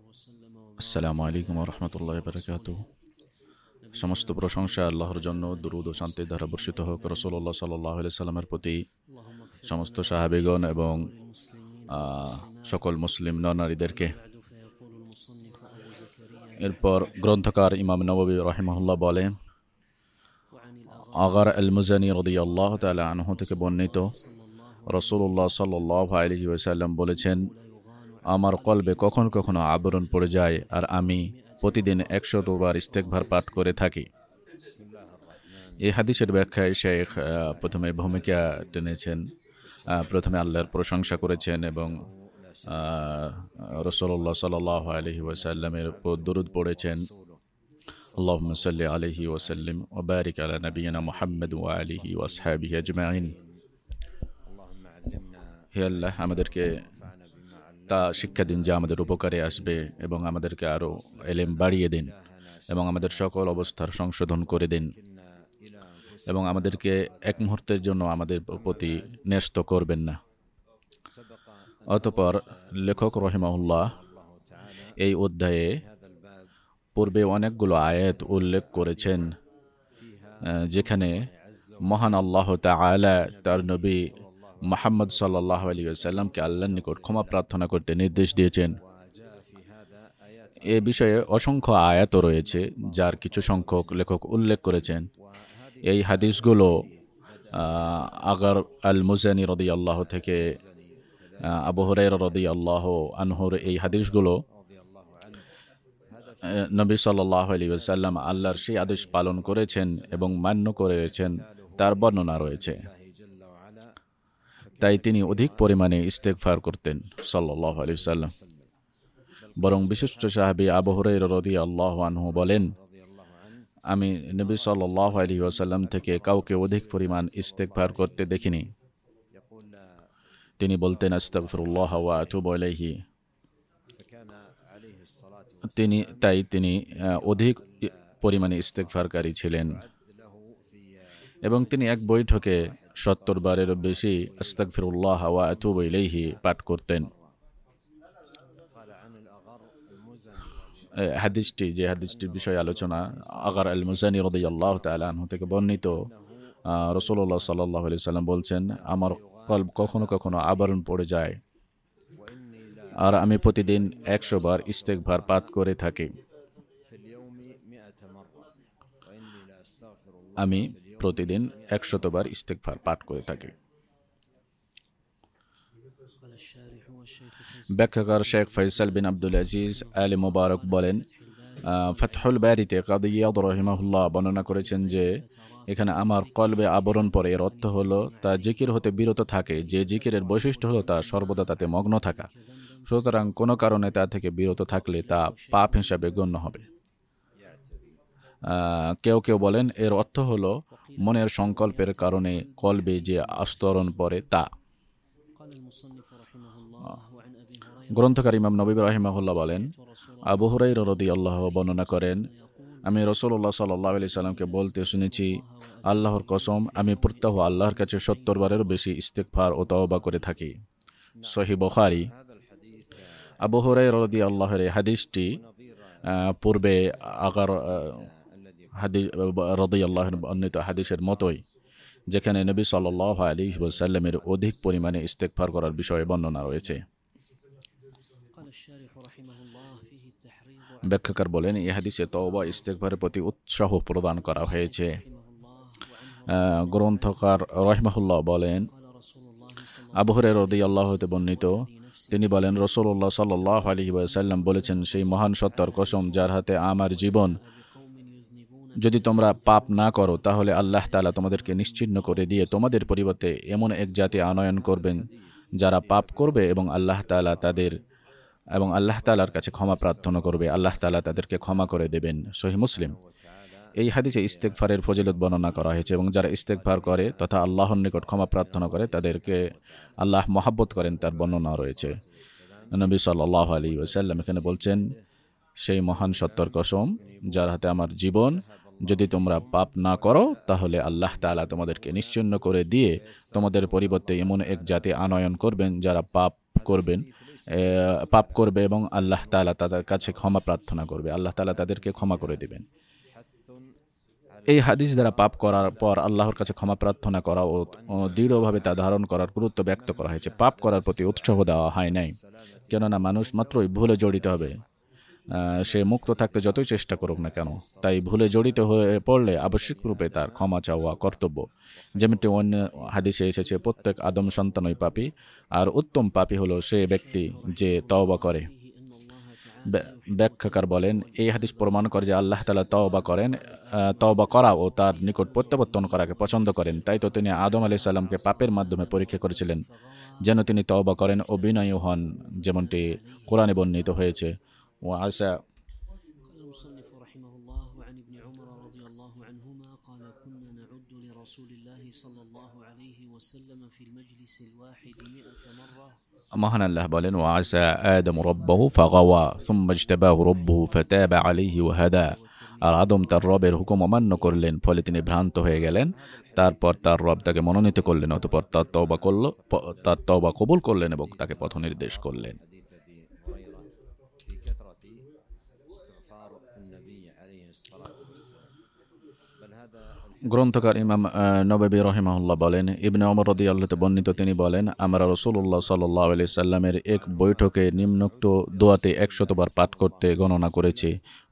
আসসালামু আলাইকুম ওয়া রাহমাতুল্লাহি ওয়া বারাকাতুহু। সমস্ত প্রশংসা আল্লাহর জন্য, দরুদ ও শান্তির ধারা বর্ষিত হোক রাসূলুল্লাহ সাল্লাল্লাহু আলাইহি সাল্লামের প্রতি, সমস্ত সাহাবীগণ এবং সকল মুসলিম নরনারীদেরকে। এরপর গ্রন্থকার ইমাম নববী রাহিমাহুল্লাহ বলেন, আগার আল মুজানি রাদিয়াল্লাহু তাআলা আনহু থেকে বর্ণিত, রাসূলুল্লাহ সাল্লাল্লাহু আলাইহি ওয়াসাল্লাম বলেছেন, আমার কলবে কখনো কখনো আবরণ পড়ে যায় আর আমি প্রতিদিন 100 বার ইস্তেগফার পাঠ করে থাকি। এই হাদিসের ব্যাখ্যায় শেখ প্রথমে ভূমিকা টেনেছেন। প্রথমে আল্লাহর প্রশংসা করেছেন এবং রাসূলুল্লাহ সাল্লাল্লাহু আলাইহি ওয়াসাল্লামের উপর দরুদ পড়েছেন। আল্লাহুম্মা সাল্লি আলাইহি ওয়া সাল্লিম ওয়া বারিক আলা নাবিয়িনা মুহাম্মদ ওয়া আলিহি ওয়া আসহাবিহি আজমাইন। হে আল্লাহ, আমাদেরকে তা শিক্ষা দিন যা আমাদের উপকারে আসবে এবং আমাদেরকে আরও এলেম বাড়িয়ে দিন এবং আমাদের সকল অবস্থার সংশোধন করে দিন এবং আমাদেরকে এক মুহূর্তের জন্য আমাদের প্রতি ন্যস্ত করবেন না। অতঃপর লেখক রহিমাহুল্লাহ এই অধ্যায়ে পূর্বে অনেকগুলো আয়াত উল্লেখ করেছেন যেখানে মহান আল্লাহ তাআলা তার নবী মুহাম্মদ সাল্লাল্লাহু আলাইহি ওয়াসাল্লামকে আল্লাহর নিকট ক্ষমা প্রার্থনা করতে নির্দেশ দিয়েছেন। এ বিষয়ে অসংখ্য আয়াতও রয়েছে, যার কিছু সংখ্যক লেখক উল্লেখ করেছেন। এই হাদিসগুলো আগার আল মুজানি রাদিয়াল্লাহু থেকে আবু হুরায়রা রাদিয়াল্লাহু আনহুর এই হাদিসগুলো নবী সাল্লাল্লাহু আলাইহি ওয়াসাল্লাম আল্লাহর সেই আদেশ পালন করেছেন এবং মান্য করেছেন তার বর্ণনা রয়েছে। তাই তিনি অধিক পরিমাণে ইস্তেগফার করতেন সাল্লাল্লাহু আলাইহি ওয়াসাল্লাম। বরং বিশিষ্ট সাহাবী আবু হুরায়রা রাদিয়াল্লাহু আনহু বলেন, আমি নবী সাল্লাল্লাহু আলাইহি ওয়াসাল্লাম থেকে কাউকে অধিক পরিমাণ ইস্তেগফার করতে দেখিনি। তিনি বলতেন আস্তাগফিরুল্লাহ ওয়া আতুবু ইলাইহি। তিনি অধিক পরিমাণে ইস্তেগফারকারী ছিলেন এবং তিনি এক বৈঠকে 70 বারেরও বেশি আস্তাগফিরুল্লাহ ওয়া আতুবু ইলাইহি পাঠ করতেন। যে হাদিসটির বিষয়ে আলোচনা, আগার আল মুজানি রাদিয়াল্লাহু তাআলা আনহু থেকে বর্ণিত, রাসূলুল্লাহ সাল্লাল্লাহু আলাইহি সাল্লাম বলছেন, আমার কলব কখনো কখনো আবরণ পড়ে যায় আর আমি প্রতিদিন 100 বার ইস্তেগফার পাঠ করে থাকি। আমি প্রতিদিন 100 বার ইস্তেগফার পাঠ করে থাকি। ব্যাখ্যাকার শেখ ফয়সাল বিন আব্দুল আজিজ আল মুবারক বলেন, ফাতহুল বারিতে কাদি ইয়াদ রাহিমাহুল্লাহ বর্ণনা করেছেন যে এখানে আমার কলবে আবরণ পড়ে এর অর্থ হলো তা জিকির হতে বিরত থাকে। যে জিকিরের বৈশিষ্ট্য হলো তা সর্বদা তাতে মগ্ন থাকা। সুতরাং কোনো কারণে তা থেকে বিরত থাকলে তা পাপ হিসাবে গণ্য হবে। কেউ কেউ বলেন এর অর্থ হলো মনের সংকল্পের কারণে কলবে যে আস্তরণ পড়ে তা। গ্রন্থকার ইমাম নবী রাহিমাহুল্লাহ বলেন, আবু হুরায়রা রাদিয়াল্লাহু বর্ণনা করেন, আমি রাসূলুল্লাহ সাল্লাল্লাহু আলাইহি সাল্লামকে বলতে শুনেছি, আল্লাহর কসম আমি প্রত্যহ আল্লাহর কাছে 70 বারেরও বেশি ইস্তেগফার ও তওবা করে থাকি। সহিহ বুখারী। আবু হুরায়রা রাদিয়াল্লাহুর এই হাদিসটি পূর্বে আগার রাদিয়াল্লাহু বর্ণিত হাদিসের মতোই, যেখানে নবী সাল্লাল্লাহু আলাইহি ওয়াসাল্লামের অধিক পরিমাণে ইস্তেগফার করার বিষয়ে বর্ণনা রয়েছে। ব্যাখ্যাকার বলেন, এই হাদিসে তওবা ইস্তেগফারের প্রতি উৎসাহ প্রদান করা হয়েছে। গ্রন্থকার রাহিমাহুল্লাহ বলেন, আবু হুরায়রা রাদিয়াল্লাহু হতে বর্ণিত, তিনি বলেন, রাসূলুল্লাহ সাল্লাল্লাহু আলাইহি ওয়াসাল্লাম বলেছেন, সেই মহান সত্তার কসম যার হাতে আমার জীবন, যদি তোমরা পাপ না করো তাহলে আল্লাহ তাআলা তোমাদেরকে নিশ্চিহ্ন করে দিয়ে তোমাদের পরিবর্তে এমন এক জাতি আনয়ন করবেন যারা পাপ করবে এবং আল্লাহ তাআলার কাছে ক্ষমা প্রার্থনা করবে। আল্লাহ তাআলা তাদেরকে ক্ষমা করে দেবেন। সহিহ মুসলিম। এই হাদিসে ইস্তেগফারের ফজিলত বর্ণনা করা হয়েছে এবং যারা ইস্তেগফার করে তথা আল্লাহর নিকট ক্ষমা প্রার্থনা করে তাদেরকে আল্লাহ মহব্বত করেন তার বর্ণনা রয়েছে। নবী সাল্লাল্লাহু আলাইহি ওয়াসাল্লাম এখানে বলছেন, সেই মহান সত্তার কসম যার হাতে আমার জীবন, যদি তোমরা পাপ না করো তাহলে আল্লাহ তাআলা তোমাদেরকে নিশ্চিহ্ন করে দিয়ে তোমাদের পরিবর্তে এমন এক জাতি আনয়ন করবেন যারা পাপ করবেন পাপ করবে এবং আল্লাহ তাআলা তাদের কাছে ক্ষমা প্রার্থনা করবে, আল্লাহ তাআলা তাদেরকে ক্ষমা করে দিবেন। এই হাদিস দ্বারা পাপ করার পর আল্লাহর কাছে ক্ষমা প্রার্থনা করা ও দৃঢ়ভাবে তা ধারণ করার গুরুত্ব ব্যক্ত করা হয়েছে। পাপ করার প্রতি উৎসাহ দেওয়া হয় নাই, কেননা মানুষ মাত্রই ভুলে জড়িত হবে, সে মুক্ত থাকতে যতই চেষ্টা করুক না কেন। তাই ভুলে জড়িত হয়ে পড়লে আবশ্যিকরূপে তার ক্ষমা চাওয়া কর্তব্য। যেমনটি অন্য হাদিসে এসেছে, প্রত্যেক আদম সন্তানই পাপী, আর উত্তম পাপী হলো সে ব্যক্তি যে তওবা করে। ব্যাখ্যাকার বলেন, এই হাদিস প্রমাণ করে যে আল্লাহ তাআলা তওবা করা ও তার নিকট প্রত্যাবর্তন করাকে পছন্দ করেন। তাই তো তিনি আদম আলাইহিস সালামকে পাপের মাধ্যমে পরীক্ষা করেছিলেন যেন তিনি তওবা করেন ও বিনয়ী হন, যেমনটি কোরআনে বর্ণিত হয়েছে। وعسى المصنف رحمه الله عن ابن عمر رضي الله عنهما قال كنا نعد لرسول الله صلى الله عليه وسلم في المجلس الواحد 100 مرة মহান আল্লাহ বলেন, وعسى آدم ربه فغوى ثم اجتباه ربه فتاب عليه وهدى। আর আদম তার রবের হুকুম অমান্য করলেন, ফলে তিনি ভ্রান্ত হয়ে গেলেন। তারপর তার রব তাকে মনোনীত করলেন, অতঃপর তার তওবা কবুল করলেন এবং তাকে পথ নির্দেশ করলেন। গ্রন্থকার ইমাম নববী রাহিমাহুল্লাহ বলেন, ইবনে ওমর রাদিয়াল্লাহু তাআলা বর্ণিত, তিনি বলেন, আমরা রাসূলুল্লাহ সাল্লাল্লাহু আলাইহি সাল্লামের এক বৈঠকে নিম্নোক্ত দোয়াতে 100 বার পাঠ করতে গণনা করেছি।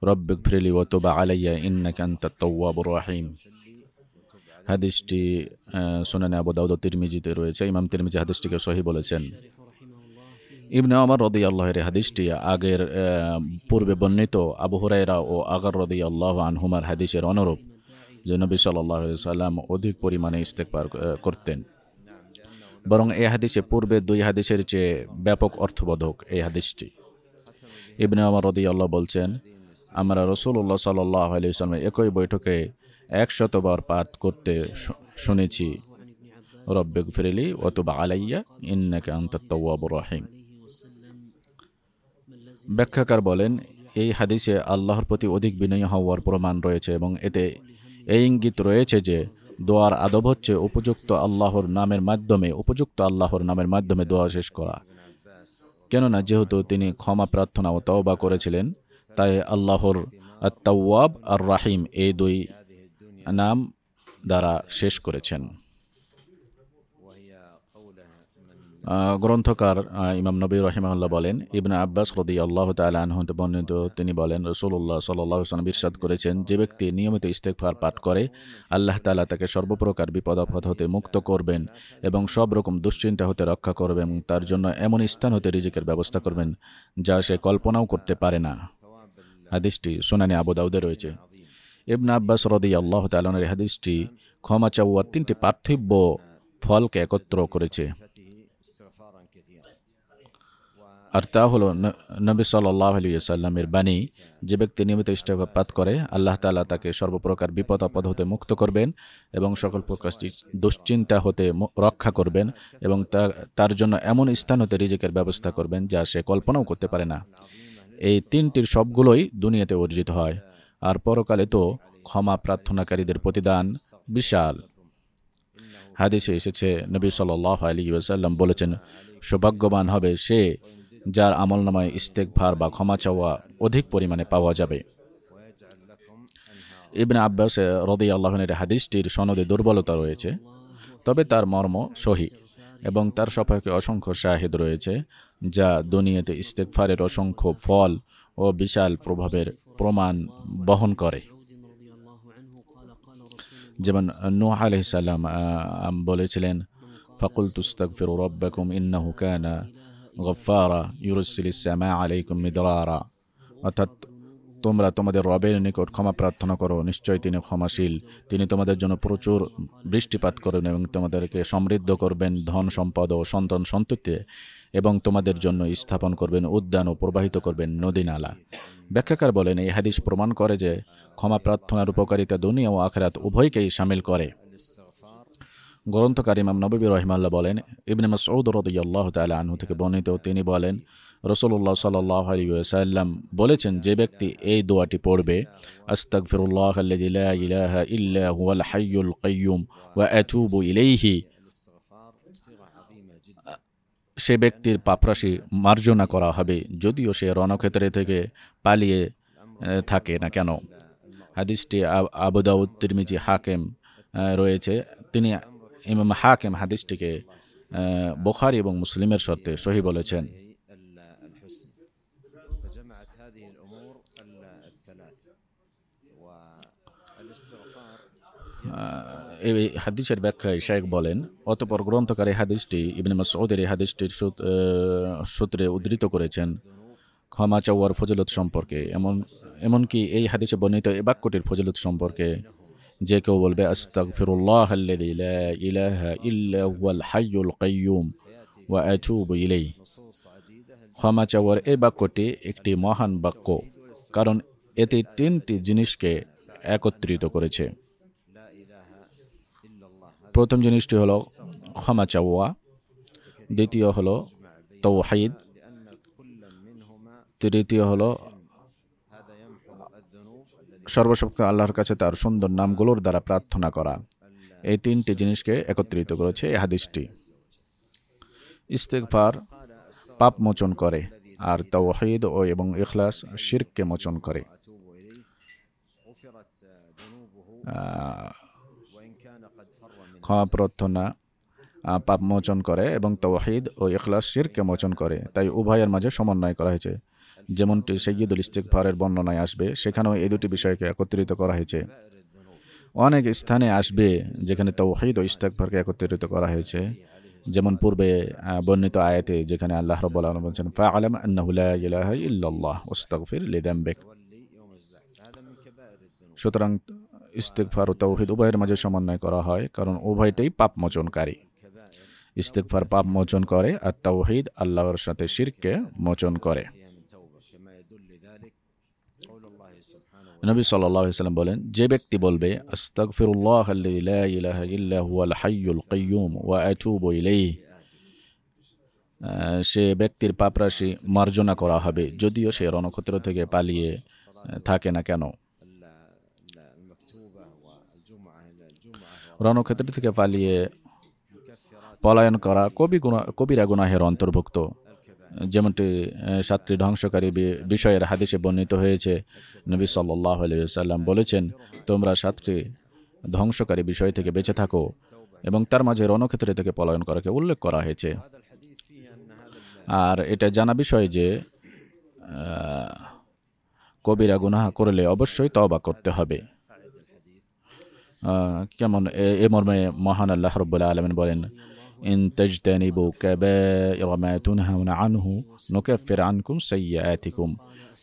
রব্বিগফিরলি ওয়া তুব আলাইয়া ইন্নাকা আনতাত তাওয়াবুর রহিম। হাদিসটি সুনানে আবু দাউদ ও তিরমিজিতে রয়েছে। ইমাম তিরমিজি হাদিসটিকে সহিহ বলেছেন। ইবনে ওমর রাদিয়াল্লাহু এর হাদিসটি আগের পূর্বে বর্ণিত আবু হুরায়রা ও আগর রাদিয়াল্লাহু আনহুমার হাদিসের অনুরূপ, যে নবী সাল্লাল্লাহু আলাইহি সাল্লাম অধিক পরিমাণে ইস্তেগফার করতেন। বরং এই হাদিসে পূর্বে দুই হাদিসের চেয়ে ব্যাপক অর্থবোধক এই হাদিসটি। ইবনে ওমর রাদিয়াল্লাহু বলছেন, আমরা রাসূলুল্লাহ সাল্লাল্লাহু আলাইহি সাল্লামের একই বৈঠকে 100 বার পাঠ করতে শুনেছি, রব্বিগফিরলি ওয়া তুব আলাইয়া ইন্নাকা আনতাত তাওয়াবুর রহিম। ব্যাখ্যাকার বলেন, এই হাদিসে আল্লাহর প্রতি অধিক বিনয়ী হওয়ার প্রমাণ রয়েছে এবং এতে এই ইঙ্গিত রয়েছে যে দোয়ার আদব হচ্ছে উপযুক্ত আল্লাহর নামের মাধ্যমে দোয়া শেষ করা। কেননা যেহেতু তিনি ক্ষমা প্রার্থনা ও তওবা করেছিলেন, তাই আল্লাহর আত-তাওয়াব আর রাহিম এই দুই নাম দ্বারা শেষ করেছেন। গ্রন্থকার ইমাম নবী রাহিমাহুল্লাহ বলেন, ইবনে আব্বাস রাদিয়াল্লাহু তাআলা আনহু হতে বর্ণিত, তিনি বলেন, রাসূলুল্লাহ সাল্লাল্লাহু আলাইহি ওয়াসাল্লাম ইরশাদ করেছেন, যে ব্যক্তি নিয়মিত ইস্তেগফার পাঠ করে আল্লাহ তাআলা তাকে সর্বপ্রকার বিপদ আপদ হতে মুক্ত করবেন এবং সব রকম দুশ্চিন্তা হতে রক্ষা করবেন, তার জন্য এমন স্থান হতে রিজিকের ব্যবস্থা করবেন যা সে কল্পনাও করতে পারে না। হাদিসটি সুনানে আবু দাউদে রয়েছে। ইবনে আব্বাস রাদিয়াল্লাহু তাআলা এর হাদিসটি ক্ষমা চাওয়ার 3টি পার্থিব্য ফলকে একত্র করেছে, আর তা হলো নবী সাল্লাল্লাহু আলাইহি ওয়াসাল্লামের বাণী, যে ব্যক্তি নিয়মিত ইস্তেগফার পাঠ করে আল্লাহ তাআলা তাকে সর্বপ্রকার বিপদ আপদ হতে মুক্ত করবেন এবং সকল প্রকার দুশ্চিন্তা হতে রক্ষা করবেন এবং তার জন্য এমন স্থান হতে রিজিকের ব্যবস্থা করবেন যা সে কল্পনাও করতে পারে না। এই 3টির সবগুলোই দুনিয়াতে অর্জিত হয়, আর পরকালে তো ক্ষমা প্রার্থনাকারীদের প্রতিদান বিশাল। হাদিসে এসেছে, নবী সাল্লাল্লাহু আলাইহি ওয়াসাল্লাম বলেছেন, সৌভাগ্যবান হবে সে যার আমলনামায় ইস্তেগফার বা ক্ষমা চাওয়া অধিক পরিমাণে পাওয়া যাবে। ইবনে আব্বাস রাদিয়াল্লাহু আনহু এর হাদিসটির সনদে দুর্বলতা রয়েছে, তবে তার মর্ম সহিহ এবং তার সপক্ষে অসংখ্য শাহিদ রয়েছে যা দুনিয়াতে ইস্তেগফারের অসংখ্য ফল ও বিশাল প্রভাবের প্রমাণ বহন করে। যেমন নূহ আলাইহিস সালাম বলেছিলেন, ফাকুলতু আস্তাগফিরু রাব্বাকুম ইন্নাহু কানা গফফারা ইউরসিলিস সামা আলাইকুম মিদরারা, অর্থাৎ তোমরা তোমাদের রবের নিকট ক্ষমা প্রার্থনা করো, নিশ্চয়ই তিনি ক্ষমাশীল, তিনি তোমাদের জন্য প্রচুর বৃষ্টিপাত করবেন এবং তোমাদেরকে সমৃদ্ধ করবেন ধন সম্পদ ও সন্তান সন্ততিতে, এবং তোমাদের জন্য স্থাপন করবেন উদ্যান ও প্রবাহিত করবেন নদী নালা। ব্যাখ্যাকার বলেন, এই হাদিস প্রমাণ করে যে ক্ষমা প্রার্থনার উপকারিতা দুনিয়া ও আখিরাত উভয়কেই শামিল করে। গ্রন্থকার ইমাম নববী রাহিমাহুল্লাহ বলেন, ইবনে মাসউদ রাদিয়াল্লাহু তাআলা আনহু থেকে বর্ণিত, তিনি বলেন, রাসূলুল্লাহ সাল্লাল্লাহু আলাইহি ওয়াসাল্লাম বলেছেন, যে ব্যক্তি এই দোয়াটি পড়বে, আস্তাগফিরুল্লাহাল্লাযী লা ইলাহা ইল্লা হুয়াল হাইয়ুল কাইয়্যুম ওয়া আতুবু ইলাইহি, সে ব্যক্তির পাপরাশি মার্জনা করা হবে যদিও সে রণক্ষেত্রে থেকে পালিয়ে থাকে না কেন। হাদিসটি আবু দাউদ, তিরমিজি, হাকিম রয়েছে। তিনি ইমাম হাকিম হাদিসটিকে বুখারী এবং মুসলিমের শর্তে সহিহ বলেছেন। এই হাদিসের ব্যাখ্যায় শাইখ বলেন, অতঃপর গ্রন্থকার এই হাদিসটি ইবনে মাসউদের এই হাদিসটির সূত্রে উদ্ধৃত করেছেন ক্ষমা চাওয়ার ফজিলত সম্পর্কে। এমনকি এই হাদিসে বর্ণিত এই বাক্যটির ফজিলত সম্পর্কে যে কেউ বলবে আস্তাগফিরুল্লাহ আল্লাযী লা ইলাহা ইল্লা হুয়াল হাইয়ুল কাইয়্যুম ওয়া আতুবু ইলাইহি। ক্ষমা চাওয়ার এই বাক্যটি একটি মহান বাক্য, কারণ এতে তিনটি জিনিসকে একত্রিত করেছে। প্রথম জিনিসটি হলো ক্ষমা চাওয়া, দ্বিতীয় হলো তাওহীদ, তৃতীয় হলো সর্বশক্ত আল্লাহর কাছে তার সুন্দর নামগুলোর দ্বারা প্রার্থনা করা। এই তিনটি জিনিসকে একত্রিত করেছে এই হাদিসটি। ইস্তিগফার পাপ মোচন করে, আর তাওহীদ এবং ইখলাস শিরককে মোচন করে। ক্ষমা প্রার্থনা পাপ মোচন করে এবং তাওহীদ ও ইখলাস শিরককে মোচন করে। তাই উভয়ের মাঝে সমন্বয় করা হয়েছে। যেমনটি সাইয়্যিদুল ইস্তিগফারের বর্ণনায় আসবে, সেখানেও এই দুটি বিষয়কে একত্রিত করা হয়েছে। অনেক স্থানে আসবে যেখানে তাওহীদ ও ইস্তিগফারকে একত্রিত করা হয়েছে, যেমন পূর্বে বর্ণিত আয়াতে যেখানে আল্লাহ রাব্বুল আলামিন বলেছেন ফা'আলাম আন্নাহু লা ইলাহা ইল্লাল্লাহ ওয়াস্তাগফির লিযামবিক। সুতরাং ইস্তিগফার ও তাওহীদ উভয়ের মাঝে সমন্বয় করা হয়, কারণ উভয়টাই পাপ মোচনকারী। ইস্তিগফার পাপ মোচন করে আর তাওহীদ আল্লাহর সাথে শিরককে মোচন করে। নবী সাল্লাল্লাহু আলাইহি ওয়াসাল্লাম বলেন, যে ব্যক্তি বলবে আস্তাগফিরুল্লাহ আল্লাযী লা ইলাহা ইল্লা হুয়াল হাইয়ুল কাইয়্যুম ওয়া আতুবু ইলাইহি, সে ব্যক্তির পাপরাশি মার্জনা করা হবে যদিও সে রণক্ষেত্র থেকে পালিয়ে থাকে না কেন। রণক্ষেত্র থেকে পালিয়ে পলায়ন করা কবিরা গুনাহের অন্তর্ভুক্ত। যেমনটি 7টি ধ্বংসকারী বিষয়ের হাদিসে বর্ণিত হয়েছে। নবী সাল্লাল্লাহু আলাইহি ওয়াসাল্লাম বলেছেন, তোমরা 7টি ধ্বংসকারী বিষয় থেকে বেঁচে থাকো, এবং তার মাঝে রণক্ষেত্র থেকে পলায়ন করাকে উল্লেখ করা হয়েছে। আর এটা জানা বিষয় যে কবিরা গুনাহ করলে অবশ্যই তওবা করতে হবে। কেমন এ মর্মে মহান আল্লাহ রাব্বুল আলামিন বলেন, ইন তাজতানিবু কাবাইরা মা তুনহাউনা আনহু নুকাফির আনকুম সাইয়্যাতিকুম।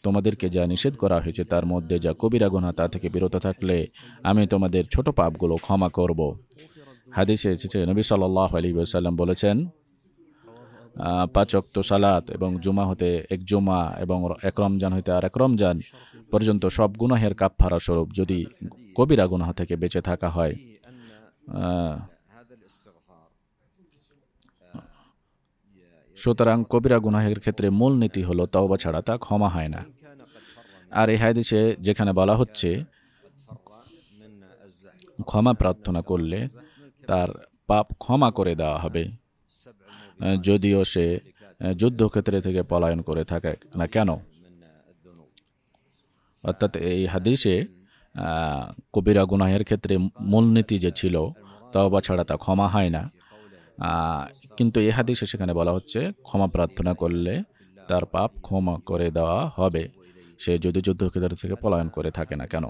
তোমাদেরকে যা নিষেধ করা হয়েছে তার মধ্যে যা কবিরা গুনাহ তা থেকে বিরত থাকলে আমি তোমাদের ছোট পাপগুলো ক্ষমা করব। হাদিসে এসেছে, নবী সাল্লাল্লাহু আলাইহি ওয়াসাল্লাম বলেছেন, 5 ওয়াক্ত সালাত এবং জুমা হতে এক জুমা এবং এক রমজান হতে আর এক রমজান পর্যন্ত সব গুনাহের কাফফারা স্বরূপ যদি কবিরা গুনাহ থেকে বেঁচে থাকা হয়, সুতরাং কবিরা গুনাহের ক্ষেত্রে মূল নীতি হলো তওবা ছাড়া তা ক্ষমা হয় না। আর এই হাদিসে যেখানে বলা হচ্ছে ক্ষমা প্রার্থনা করলে তার পাপ ক্ষমা করে দেওয়া হবে যদিও সে যুদ্ধক্ষেত্রে থেকে পলায়ন করে থাকে না কেন। অর্থাৎ এই হাদিসে কবিরা গুনাহের ক্ষেত্রে মূলনীতি যে ছিল তওবা ছাড়া তা ক্ষমা হয় না, কিন্তু এই হাদিসে সেখানে বলা হচ্ছে ক্ষমা প্রার্থনা করলে তার পাপ ক্ষমা করে দেওয়া হবে, সে যদি যুদ্ধক্ষেত্র থেকে পলায়ন করে থাকে না কেন।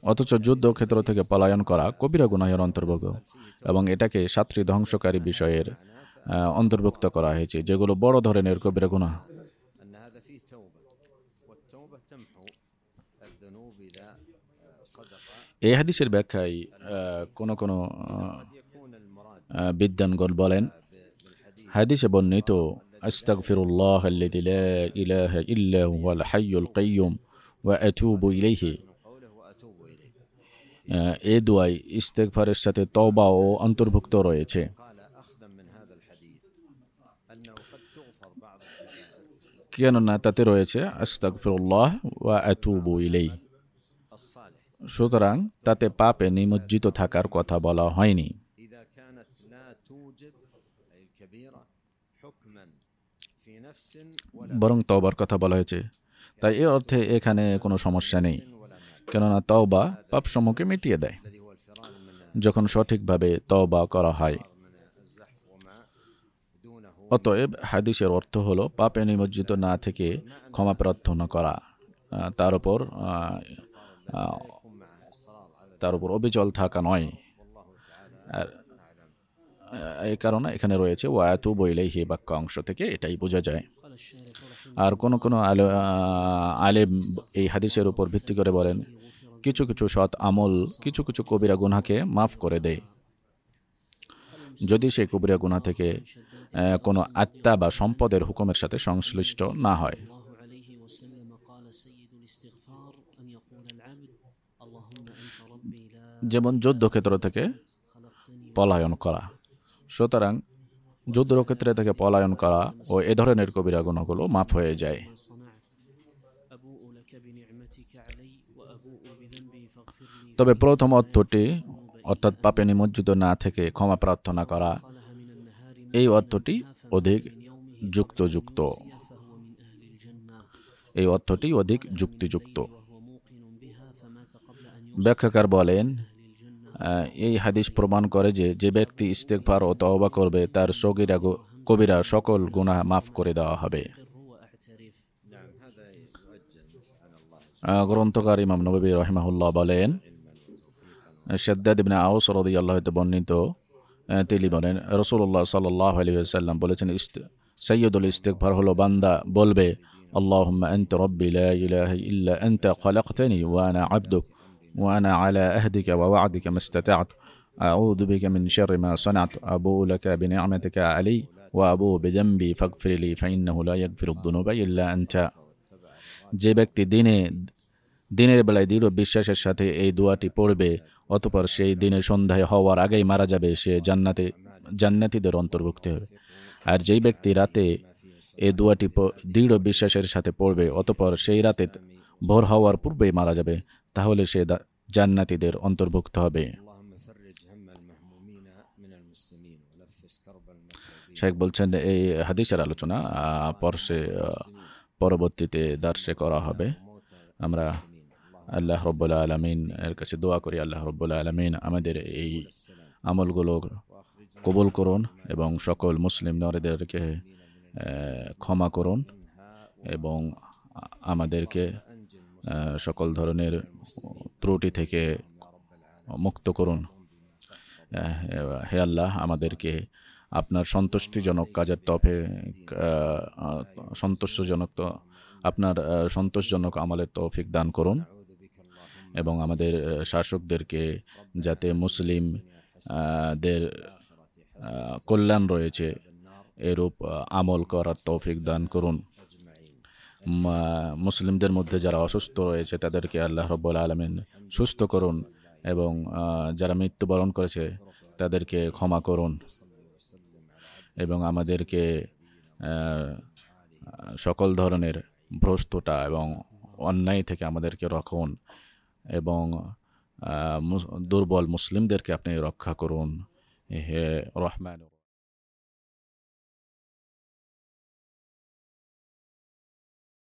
অথচ যুদ্ধক্ষেত্র থেকে পলায়ন করা কবিরা গুনাহের অন্তর্ভুক্ত, এবং এটাকে 7টি ধ্বংসকারী বিষয়ের অন্তর্ভুক্ত করা হয়েছে, যেগুলো বড় ধরনের কবিরা গুনাহ। এই হাদিসের ব্যাখ্যায় কোন বিদ্বানগণ বলেন, হাদিসে বর্ণিত আস্তাগফিরুল্লাহ আল্লাযী লা ইলাহা ইল্লা হুয়াল হাইয়ুল কাইয়্যুম ওয়া আতুবু ইলাইহি, এই দোয়ায় ইস্তেগফারের সাথে তওবাও অন্তর্ভুক্ত রয়েছে। কেননা তাতে রয়েছে আস্তাগফিরুল্লাহ ওয়া আতুবু ইলাইহি, সুতরাং তাতে পাপে নিমজ্জিত থাকার কথা বলা হয়নি। বরং তওবার কথা বলা হয়েছে। তাই এ অর্থে এখানে কোনো সমস্যা নেই, কেননা তওবা পাপসমূহকে মিটিয়ে দেয় যখন সঠিকভাবে তওবা করা হয়। অতএব হাদিসের অর্থ হলো পাপে নিমজ্জিত না থেকে ক্ষমা প্রার্থনা করা, তার উপর অবিচল থাকা নয়। আর এই কারণে এখানে রয়েছে ওয়াতুবু ইলাইহি বাক্য অংশ থেকে এটাই বোঝা যায়। আর কোনো আলেম এই হাদিসের উপর ভিত্তি করে বলেন কিছু কিছু সৎ আমল কিছু কিছু কবিরা গুনাহকে মাফ করে দেয়, যদি সেই কবিরা গুনাহ থেকে কোনো আত্মা বা সম্পদের হুকুমের সাথে সংশ্লিষ্ট না হয়। যেমন যুদ্ধক্ষেত্র থেকে পলায়ন করা। সুতরাং যুদ্ধক্ষেত্রে থেকে পলায়ন করা ও এ ধরনের কবিরা গুনাহগুলো মাফ হয়ে যায়। তবে প্রথম অর্থটি অর্থাৎ পাপে নিমজ্জিত না থেকে ক্ষমা প্রার্থনা করা, এই অর্থটি অধিক যুক্তিযুক্ত। ব্যাখ্যাকার বলেন এই হাদিস প্রমাণ করে যে যে ব্যক্তি ইস্তেগফার ও তওবা করবে তার সগীরা কবিরা সকল গুনাহ মাফ করে দেওয়া হবে। গ্রন্থকার ইমাম নববী রাহিমাহুল্লাহ বলেন, শাদ্দাদ ইবনে আওস রাদিয়াল্লাহু আনহু বর্ণিত, তিনি বলেন রাসূলুল্লাহ সাল্লাল্লাহু আলাইহি ওয়াসাল্লাম বলেছেন সাইয়্যিদুল ইস্তিগফার হলো বান্দা বলবে আল্লাহুম্মা আনতা রাব্বি লা ইলাহা ইল্লা আনতা খালাকতানি ওয়া আনা আবদুক ওয়া আনা আলা আহদিকা ওয়া ওয়া'দিকা মাস্তাতা'তু আউযু বিকা মিন শাররি মা সানা'তু আবুউ লাকা বিনি'মাতিকা আলাইয়া ওয়া আবুউ বিযামবি ফাগফিরলি ফাইন্নাহু লা ইয়াগফিরুদ দুনুবা ইল্লা আনতা। যে ব্যক্তি দিনের বেলায় দৃঢ় বিশ্বাসের সাথে এই দোয়াটি পড়বে, অতঃপর সেই দিনের সন্ধ্যায় হওয়ার আগেই মারা যাবে, সে জান্নাতীদের অন্তর্ভুক্ত হবে। আর যেই ব্যক্তি রাতে এই দোয়াটি দৃঢ় বিশ্বাসের সাথে পড়বে, অতঃপর সেই রাতে ভোর হওয়ার পূর্বেই মারা যাবে, তাহলে সে জান্নাতীদের অন্তর্ভুক্ত হবে। শেখ বলছেন এই হাদিসের আলোচনা পরবর্তীতে দার্সে করা হবে। আমরা আল্লাহ রাব্বুল আলামিন এর কাছে দোয়া করি, আল্লাহ রাব্বুল আলামিন আমাদের এই আমলগুলো কবুল করুন এবং সকল মুসলিম নারীদেরকে ক্ষমা করুন এবং আমাদেরকে সকল ধরনের ত্রুটি থেকে মুক্ত করুন। হে আল্লাহ, আমাদেরকে আপনার সন্তুষ্টিজনক কাজের আপনার সন্তোষজনক আমলের তৌফিক দান করুন এবং আমাদের শাসকদেরকে যাতে মুসলিমদের কল্যাণ রয়েছে এরূপ আমল করার তৌফিক দান করুন। মুসলিমদের মধ্যে যারা অসুস্থ রয়েছে তাদেরকে আল্লাহ রাব্বুল আলামিন সুস্থ করুন এবং যারা মৃত্যুবরণ করেছে তাদেরকে ক্ষমা করুন এবং আমাদেরকে সকল ধরনের ভ্রষ্টতা এবং অন্যায় থেকে আমাদেরকে রাখুন এবং দুর্বল মুসলিমদেরকে আপনি রক্ষা করুন। হে রহমান।